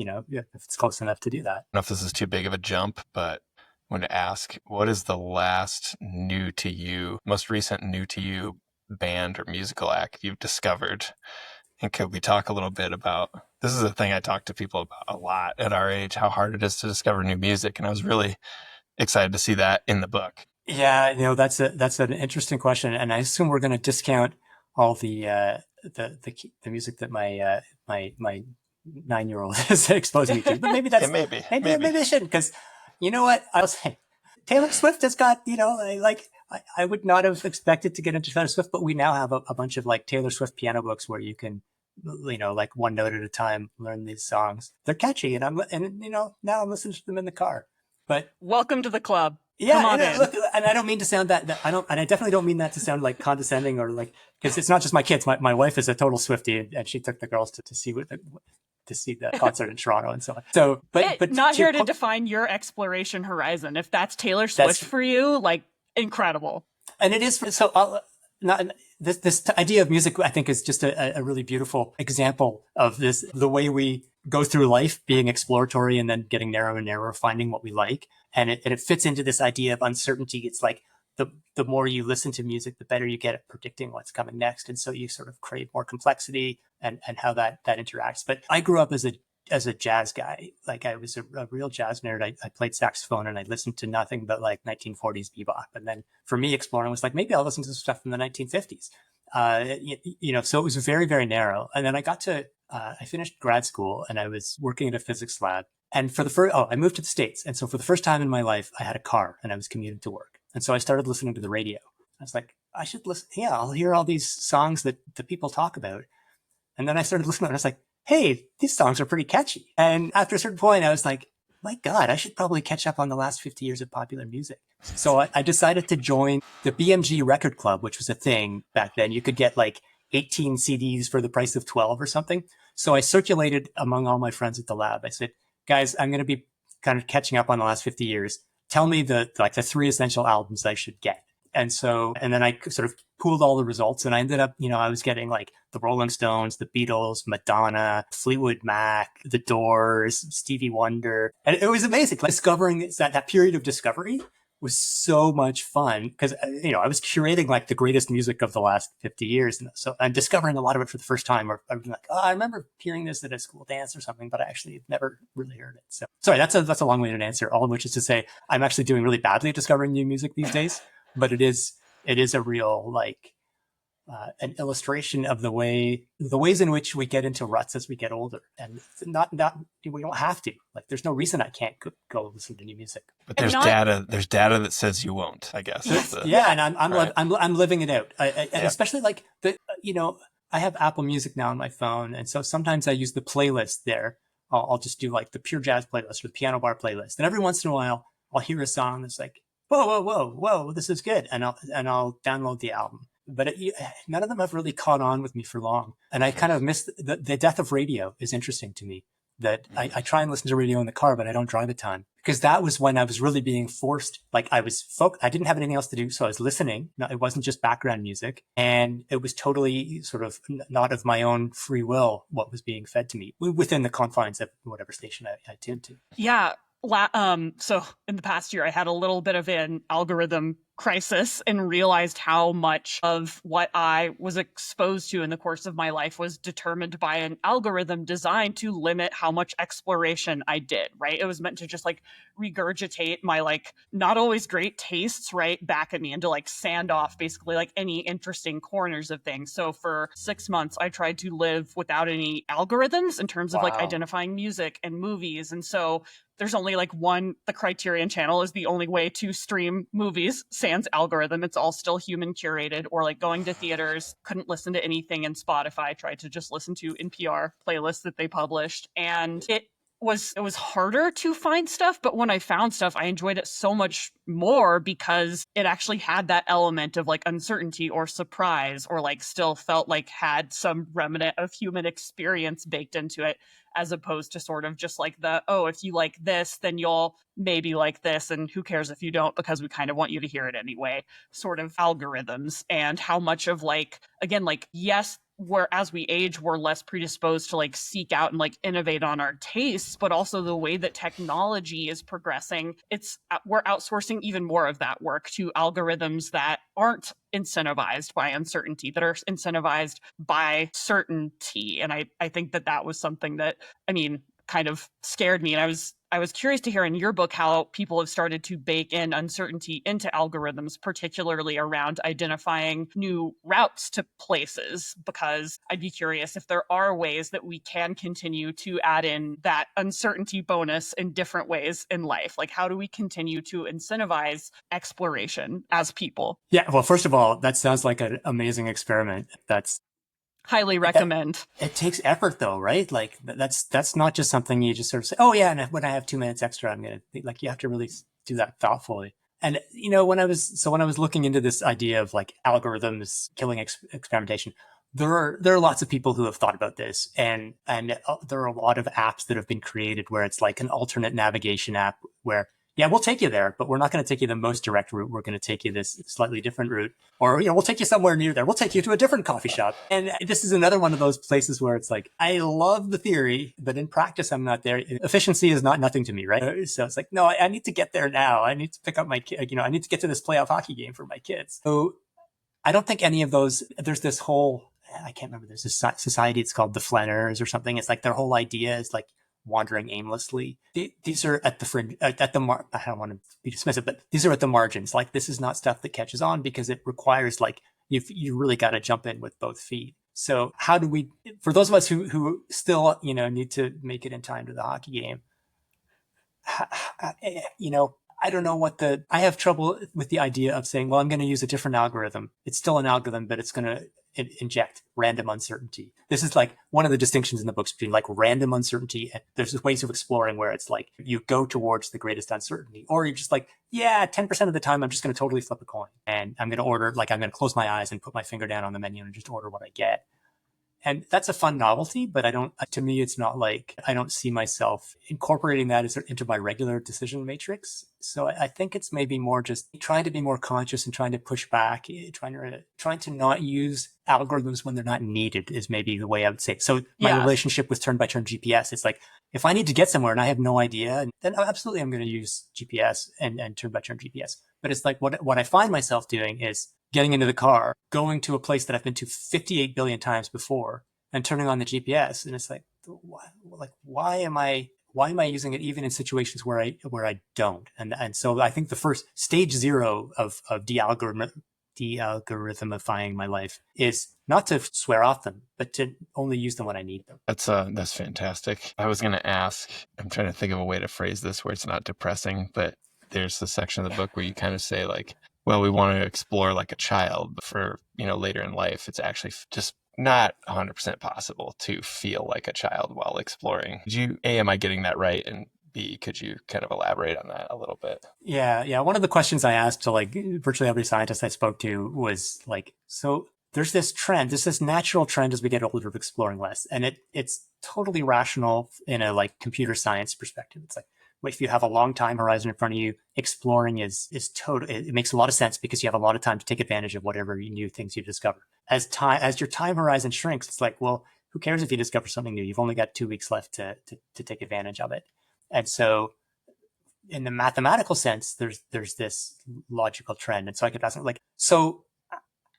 close enough to do that.
I don't know if this is too big of a jump, but I want to ask, what is the last most recent new to you band or musical act you've discovered? And could we talk a little bit about, this is a thing I talk to people about a lot at our age, how hard it is to discover new music. And I was really excited to see that in the book.
Yeah, that's an interesting question. And I assume we're going to discount all the music that my 9-year-old is exposing me to. But maybe that's, maybe I shouldn't, because you know what? I'll say Taylor Swift has got, I would not have expected to get into Taylor Swift, but we now have a bunch of like Taylor Swift piano books where you can, like one note at a time, learn these songs. They're catchy, and now I'm listening to them in the car. But
welcome to the club.
Yeah,
Come on
and,
in.
Look, and I don't mean to sound that I definitely don't mean that to sound like condescending or like, because it's not just my kids. My wife is a total Swiftie, and she took the girls to see the concert in Toronto and so on. So, but
not here to define your exploration horizon. If that's Taylor Swift for you, like, incredible.
And it is this idea of music, I think, is just a really beautiful example of this, the way we go through life being exploratory and then getting narrower and narrower, finding what we like. And it fits into this idea of uncertainty. It's like the more you listen to music, the better you get at predicting what's coming next. And so you sort of crave more complexity and how that interacts. But I grew up as a jazz guy. Like, I was a real jazz nerd. I played saxophone and I listened to nothing but like 1940s bebop. And then for me, exploring was like, maybe I'll listen to stuff from the 1950s. So it was very, very narrow. And then I finished grad school and I was working at a physics lab. And I moved to the States. And so for the first time in my life, I had a car and I was commuting to work. And so I started listening to the radio. I was like, I should listen. Yeah, I'll hear all these songs that the people talk about. And then I started listening and I was like, hey, these songs are pretty catchy. And after a certain point, I was like, my God, I should probably catch up on the last 50 years of popular music. So I decided to join the BMG Record Club, which was a thing back then. You could get like 18 CDs for the price of 12 or something. So I circulated among all my friends at the lab. I said, guys, I'm going to be kind of catching up on the last 50 years. Tell me the 3 essential albums I should get. And then I sort of pooled all the results, and I ended up, I was getting like the Rolling Stones, the Beatles, Madonna, Fleetwood Mac, The Doors, Stevie Wonder. And it was amazing. Like, discovering that period of discovery was so much fun, because, I was curating like the greatest music of the last 50 years. And so I'm discovering a lot of it for the first time, or I'm like, I remember hearing this at a school dance or something, but I actually never really heard it. So sorry, that's a long-winded answer, all of which is to say I'm actually doing really badly at discovering new music these days. But it is a real, like, an illustration of the ways in which we get into ruts as we get older, and not we don't have to. Like, there's no reason I can't go listen to new music.
But there's data that says you won't, I guess.
And I'm living it out. And especially like I have Apple Music now on my phone, and so sometimes I use the playlist there. I'll just do like the pure jazz playlist or the piano bar playlist, and every once in a while I'll hear a song that's like, whoa, this is good. And I'll download the album. But none of them have really caught on with me for long. And I kind of miss the death of radio is interesting to me, that I try and listen to radio in the car, but I don't drive a ton, because that was when I was really being forced. Like, I didn't have anything else to do. So I was listening. No, it wasn't just background music, and it was totally sort of not of my own free will what was being fed to me within the confines of whatever station I tuned to.
Yeah. So in the past year, I had a little bit of an algorithm crisis and realized how much of what I was exposed to in the course of my life was determined by an algorithm designed to limit how much exploration I did, right? It was meant to just like regurgitate my like not always great tastes right back at me and to like sand off basically like any interesting corners of things. So for 6 months, I tried to live without any algorithms in terms of like
Wow.
identifying music and movies. And so there's only like one, the Criterion channel is the only way to stream movies, sans algorithm. It's all still human curated, or like going to theaters, couldn't listen to anything in Spotify, tried to just listen to NPR playlists that they published. And it was harder to find stuff, but when I found stuff, I enjoyed it so much more because it actually had that element of like uncertainty or surprise, or like still felt like had some remnant of human experience baked into it, as opposed to sort of just like the, oh, if you like this, then you'll maybe like this, and who cares if you don't, because we kind of want you to hear it anyway, sort of algorithms. And how much of like, again, like, yes, as we age, we're less predisposed to like seek out and like innovate on our tastes, but also the way that technology is progressing, we're outsourcing even more of that work to algorithms that aren't incentivized by uncertainty, that are incentivized by certainty. And I think that was something that, I mean, kind of scared me. And I was curious to hear in your book how people have started to bake in uncertainty into algorithms, particularly around identifying new routes to places, because I'd be curious if there are ways that we can continue to add in that uncertainty bonus in different ways in life. Like, how do we continue to incentivize exploration as people?
Yeah, well, first of all, that sounds like an amazing experiment.
Highly recommend.
It takes effort though, right? Like that's not just something you just sort of say, oh yeah, and when I have 2 minutes extra, I'm going to, like, you have to really do that thoughtfully. And, you know, when I was looking into this idea of like algorithms killing experimentation, there are lots of people who have thought about this, and there are a lot of apps that have been created where it's like an alternate navigation app where, yeah, we'll take you there, but we're not going to take you the most direct route. We're going to take you this slightly different route. Or, you know, we'll take you somewhere near there. We'll take you to a different coffee shop. And this is another one of those places where it's like, I love the theory, but in practice, I'm not there. Efficiency is not nothing to me, right? So it's like, no, I need to get there now. I need to pick up my kid. You know, I need to get to this playoff hockey game for my kids. So I don't think any of those, there's this whole, I can't remember, there's this society, it's called the Flanners or something. It's like their whole idea is like wandering aimlessly. These are at the fringe, I don't want to be dismissive, but these are at the margins. Like, this is not stuff that catches on because it requires, like, you really got to jump in with both feet. So how do we, for those of us who still, you know, need to make it in time to the hockey game, you know, I don't know I have trouble with the idea of saying, well, I'm going to use a different algorithm. It's still an algorithm, but it's going to inject random uncertainty. This is like one of the distinctions in the books between like random uncertainty and there's ways of exploring where it's like you go towards the greatest uncertainty, or you're just like, yeah, 10% of the time I'm just going to totally flip a coin and I'm going to order, like, I'm going to close my eyes and put my finger down on the menu and just order what I get. And that's a fun novelty, but to me, it's not like, I don't see myself incorporating that into my regular decision matrix. So I think it's maybe more just trying to be more conscious and trying to push back, trying to not use algorithms when they're not needed is maybe the way I would say it. So my relationship with turn-by-turn GPS, it's like, if I need to get somewhere and I have no idea, then absolutely I'm going to use GPS and turn-by-turn GPS. But it's like what I find myself doing is getting into the car, going to a place that I've been to 58 billion times before, and turning on the GPS, and it's like, why am I using it even in situations where I don't? And so I think the first stage zero of de-algorithmifying my life is not to swear off them, but to only use them when I need them.
That's fantastic. I was going to ask, I'm trying to think of a way to phrase this where it's not depressing, but there's the section of the book where you kind of say like, well, we want to explore like a child, but for, you know, later in life, it's actually just not 100% possible to feel like a child while exploring. Am I getting that right? And B, could you kind of elaborate on that a little bit?
Yeah. One of the questions I asked to like virtually every scientist I spoke to was like, so there's this natural trend as we get older of exploring less. And it's totally rational in a like computer science perspective. It's like, if you have a long time horizon in front of you, exploring is total. It makes a lot of sense because you have a lot of time to take advantage of whatever new things you discover. As your time horizon shrinks, it's like, well, who cares if you discover something new? You've only got 2 weeks left to take advantage of it. And so in the mathematical sense, there's this logical trend. And so I could ask, like, so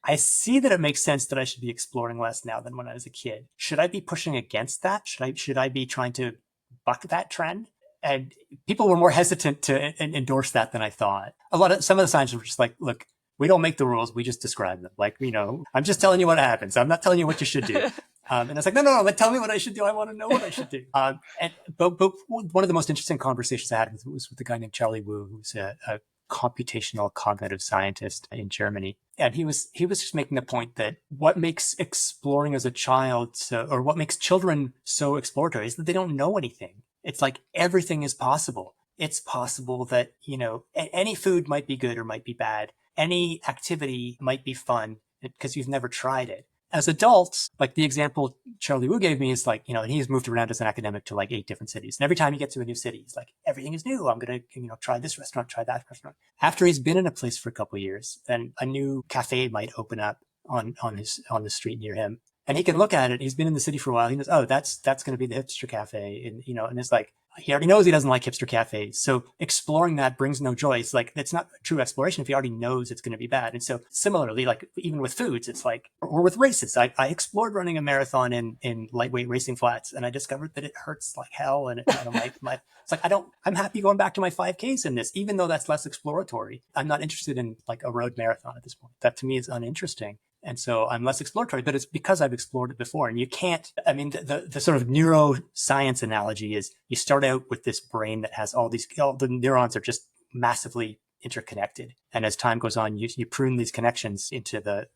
I see that it makes sense that I should be exploring less now than when I was a kid. Should I be pushing against that? Should I be trying to buck that trend? And people were more hesitant to endorse that than I thought. Some of the scientists were just like, look, we don't make the rules. We just describe them. Like, I'm just telling you what happens. I'm not telling you what you should do. And I was like, no, but tell me what I should do. I want to know what I should do. But one of the most interesting conversations I had was with a guy named Charlie Wu, who's a computational cognitive scientist in Germany. And he was just making the point that what makes exploring as a child or what makes children so exploratory is that they don't know anything. It's like everything is possible. It's possible that, any food might be good or might be bad. Any activity might be fun because you've never tried it. As adults, like the example Charlie Wu gave me is like, and he's moved around as an academic to like 8 different cities. And every time he gets to a new city, he's like, everything is new. I'm going to, try this restaurant, try that restaurant. After he's been in a place for a couple of years, then a new cafe might open up on the street near him. And he can look at it. He's been in the city for a while. He knows, oh, that's going to be the hipster cafe. And, and it's like, he already knows he doesn't like hipster cafes. So exploring that brings no joy. It's like, it's not true exploration if he already knows it's going to be bad. And so similarly, like even with foods, it's like, or with races, I explored running a marathon in lightweight racing flats, and I discovered that it hurts like hell. And it's like, I'm happy going back to my 5Ks in this, even though that's less exploratory. I'm not interested in like a road marathon at this point. That to me is uninteresting. And so I'm less exploratory, but it's because I've explored it before. And you can't, the sort of neuroscience analogy is you start out with this brain that has all the neurons are just massively interconnected. And as time goes on, you prune these connections into the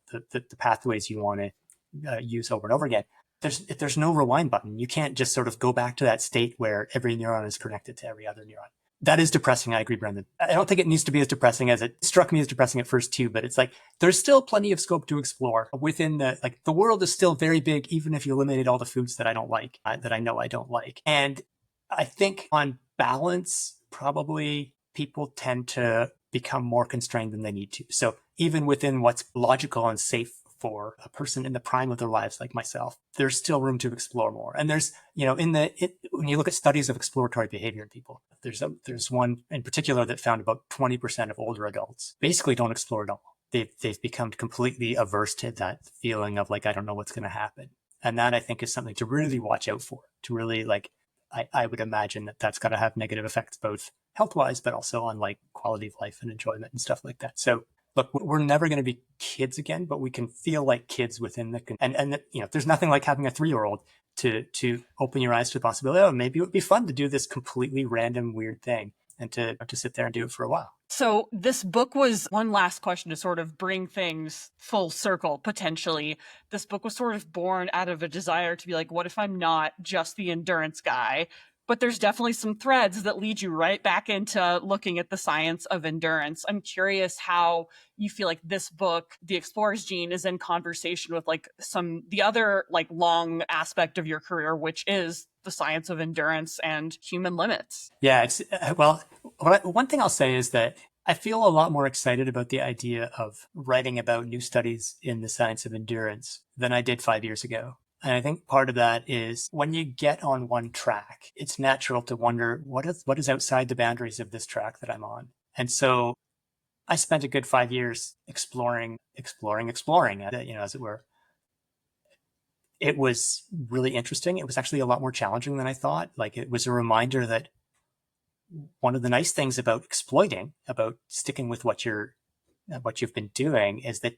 pathways you want to use over and over again. There's no rewind button. You can't just sort of go back to that state where every neuron is connected to every other neuron. That is depressing. I agree, Brendan. I don't think it needs to be as depressing as it struck me as depressing at first too, but it's like, there's still plenty of scope to explore within the world is still very big, even if you eliminate all the foods that I don't like, that I know I don't like. And I think on balance, probably people tend to become more constrained than they need to. So even within what's logical and safe for a person in the prime of their lives like myself, there's still room to explore more. And there's, when you look at studies of exploratory behavior in people, there's one in particular that found about 20% of older adults basically don't explore at all. They've become completely averse to that feeling of like, I don't know what's going to happen. And that I think is something to really watch out for, to really like, I would imagine that that's going to have negative effects, both health-wise, but also on like quality of life and enjoyment and stuff like that. So look, we're never going to be kids again, but we can feel like kids within and there's nothing like having a 3-year-old to open your eyes to the possibility, oh, maybe it would be fun to do this completely random, weird thing and to sit there and do it for a while.
So this book was, one last question to sort of bring things full circle, potentially. This book was sort of born out of a desire to be like, what if I'm not just the endurance guy? But there's definitely some threads that lead you right back into looking at the science of endurance. I'm curious how you feel like this book, The Explorer's Gene, is in conversation with like the other like long aspect of your career, which is the science of endurance and human limits.
Yeah, it's one thing I'll say is that I feel a lot more excited about the idea of writing about new studies in the science of endurance than I did 5 years ago. And I think part of that is when you get on one track, it's natural to wonder what is outside the boundaries of this track that I'm on. And so I spent a good 5 years exploring, as it were. It was really interesting. It was actually a lot more challenging than I thought. Like, it was a reminder that one of the nice things about exploiting, about sticking with what you've been doing, is that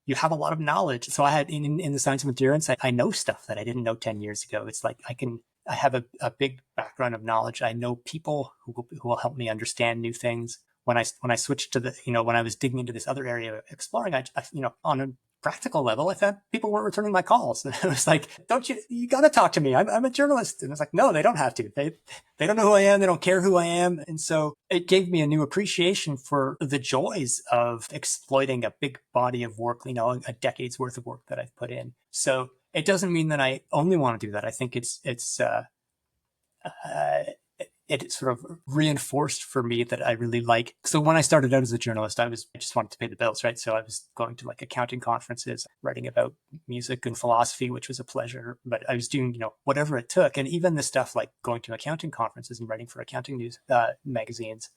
you have a lot of knowledge. So I had in the science of endurance, I know stuff that I didn't know 10 years ago. It's like I have a big background of knowledge. I know people who will help me understand new things. When I switched to when I was digging into this other area of exploring, I on a practical level, I found people weren't returning my calls. And I was like, you got to talk to me. I'm a journalist. And it's like, no, they don't have to. They don't know who I am. They don't care who I am. And so it gave me a new appreciation for the joys of exploiting a big body of work, a decade's worth of work that I've put in. So it doesn't mean that I only want to do that. I think it sort of reinforced for me that I really like. So when I started out as a journalist, I just wanted to pay the bills, right? So I was going to like accounting conferences, writing about music and philosophy, which was a pleasure, but I was doing, whatever it took. And even the stuff like going to accounting conferences and writing for accounting news magazines.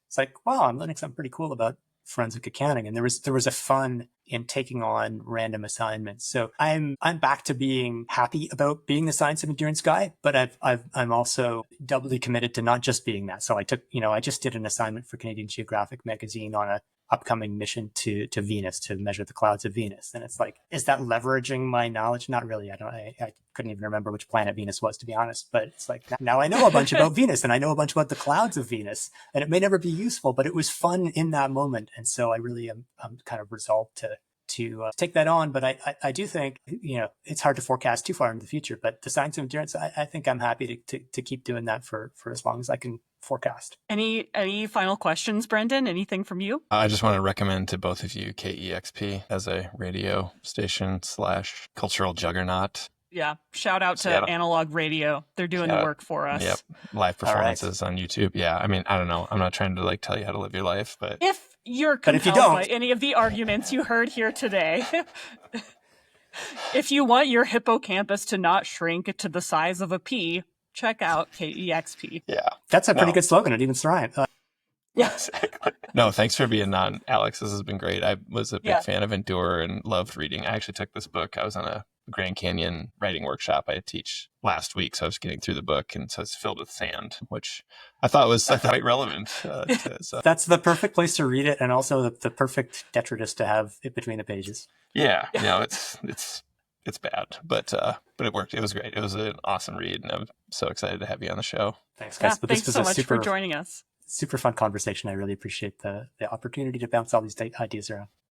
It's like, wow, I'm learning something pretty cool about forensic accounting, and there was a fun in taking on random assignments. So I'm back to being happy about being the science of endurance guy, but I'm also doubly committed to not just being that. So I just did an assignment for Canadian Geographic magazine on a upcoming mission to Venus to measure the clouds of Venus. And it's like, is that leveraging my knowledge? Not really. I couldn't even remember which planet Venus was, to be honest, but it's like, now I know a bunch about Venus, and I know a bunch about the clouds of Venus, and it may never be useful, but it was fun in that moment. And so I really I'm kind of resolved to take that on. But I do think, it's hard to forecast too far into the future, but the science of endurance, I think I'm happy to keep doing that for as long as I can forecast.
Any final questions, Brendan? Anything from you?
I just want to recommend to both of you KEXP as a radio station / cultural juggernaut.
Yeah. Shout out to
Seattle.
Analog Radio. They're doing the work for us.
Yep. Live performances on YouTube. Yeah. I mean, I don't know. I'm not trying to tell you how to live your life, but
If you're compelled by any of the arguments you heard here today, if you want your hippocampus to not shrink to the size of a pea, check out KEXP.
Yeah.
That's a pretty good slogan. It even rhymes.
Yeah, exactly. No, thanks for being on, Alex. This has been great. I was a big fan of Endure and loved reading. I actually took this book. I was on a Grand Canyon writing workshop I teach last week, so I was getting through the book, and so it's filled with sand, which I thought was quite relevant. So.
That's the perfect place to read it, and also the perfect detritus to have it between the pages.
Yeah, it's bad, but it worked. It was great. It was an awesome read, and I'm so excited to have you on the show.
Thanks, guys.
Thanks so much for joining us.
Super fun conversation. I really appreciate the opportunity to bounce all these ideas around.